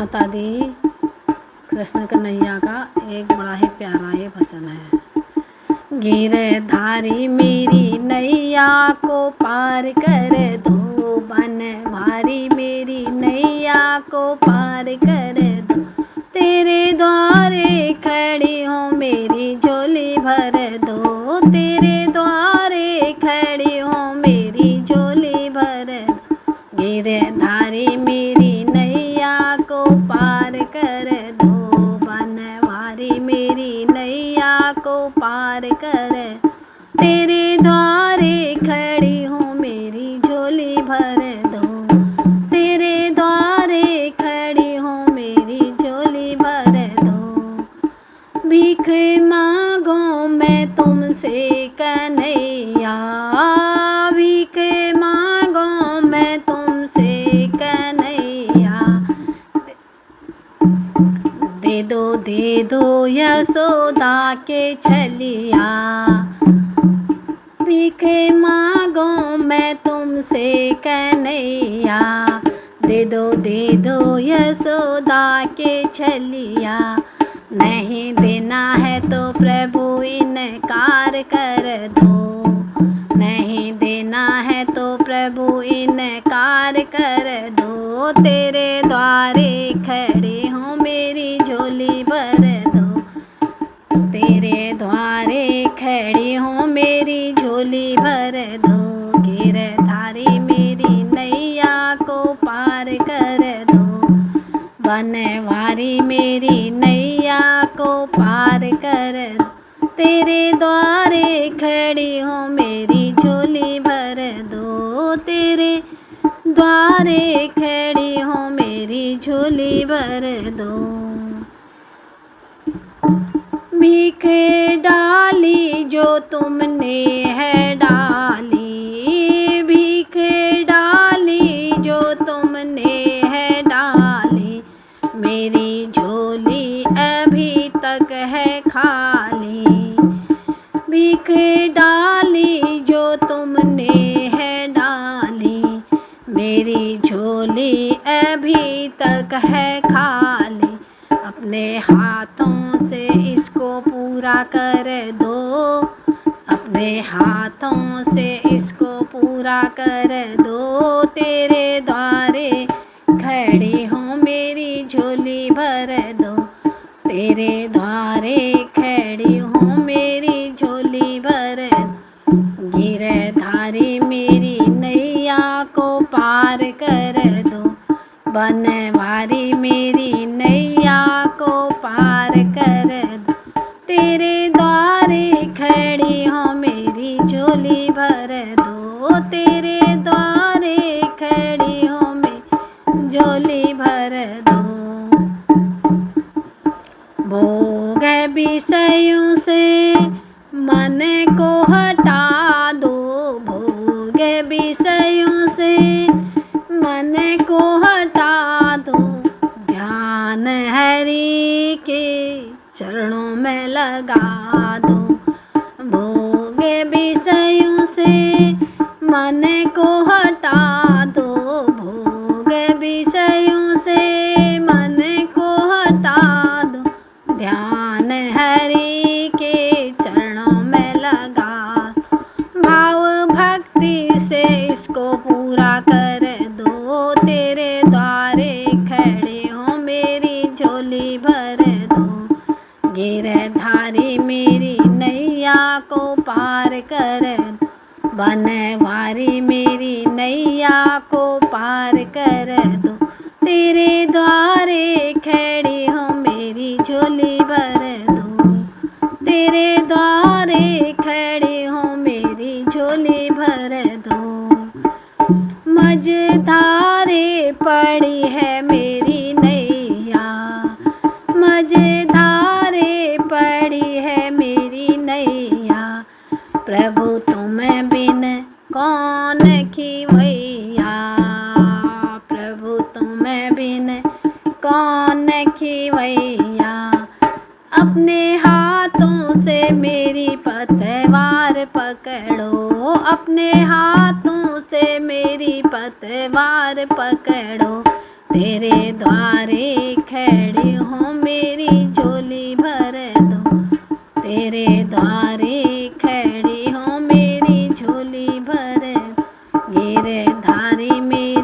माता दी कृष्ण कन्हैया का एक बड़ा ही प्यारा ये भजन है। गिरधारी मेरी नैया को पार कर दो, बन भारी मेरी नैया को पार कर दो। तेरे द्वारे खड़ी हूँ मेरी झोली भर दो, तेरे द्वारे खड़ी हूँ मेरी झोली भर दो। गिरधारी मेरी नैया को पार कर दो, बनवारी मेरी नैया को पार कर। तेरे द्वारे खड़ी हूँ मेरी झोली भर दो, तेरे द्वारे खड़ी हूँ मेरी झोली भर दो। भीख मांगो मैं तुमसे कन्हैया, भीख मांगो मैं तुमसे कन्हैया। दे दो यशोदा के छलिया, भीख मांगो मैं तुमसे कन्हैया। दे दो यशोदा के छलिया। नहीं देना है तो प्रभु इनकार कर दो, नहीं देना है तो प्रभु इनकार कर दो। तेरे द्वारे खड़ी हूँ मेरी झोली भर दो, तेरे द्वारे खड़ी हूँ मेरी झोली भर दो। गिरधारी मेरी नैया को पार कर दो, बनवारी मेरी नैया को पार कर दो। तेरे द्वारे खड़ी हूँ मेरी झोली भर दो, तेरे द्वारे खड़ी हूँ मेरी झोली भर दो। भीख डाली जो तुमने है डाली, भीख डाली जो तुमने है डाली। मेरी झोली अभी तक है खाली, भीख डाली जो तुमने है डाली। मेरी झोली अभी तक है खाली। अपने हाथों से इसको पूरा कर दो, अपने हाथों से इसको पूरा कर दो। तेरे द्वारे खड़ी हूँ मेरी झोली भर दो, तेरे द्वारे खड़ी हूँ मेरी झोली भर दो। गिरधारी मेरी नैया को पार कर दो, बनवारी मेरी नैया को पार कर दो। तेरे द्वारे खड़ी हूँ मेरी झोली भर दो, तेरे द्वारे खड़ी हूँ मैं झोली भर दो। भोग विषयों से मन को हटा दो, भोग विषयों से मन को हटा दो। ध्यान हरि के चरणों में लगा दो, भोग विषयों से मन को हटा दो, भोग विषयों से मन को हटा दो। ध्यान हरि के चरणों में लगा, भाव भक्ति से इसको पूरा कर दो। तेरे द्वारे खड़े हो मेरी झोली भर दो, गिरधारी मेरी नैया को पार कर दो, बनवारी मेरी नैया को पार कर दो। तेरे द्वारे खड़ी हो मेरी झोली भर दो, तेरे द्वारे खड़ी हो मेरी झोली भर दो। मझधारे पड़ी है मेरी नैया, मझधारे पड़ी है मेरी नैया। प्रभु तुम बिन कौन खिवैया, प्रभु तुम बिन कौन खिवैया। अपने हाथों से मेरी पतवार पकड़ो, अपने हाथों से मेरी पतवार पकड़ो। तेरे द्वारे तेरे द्वारे खड़ी हूँ मेरी झोली भर, गिरधारी मेरे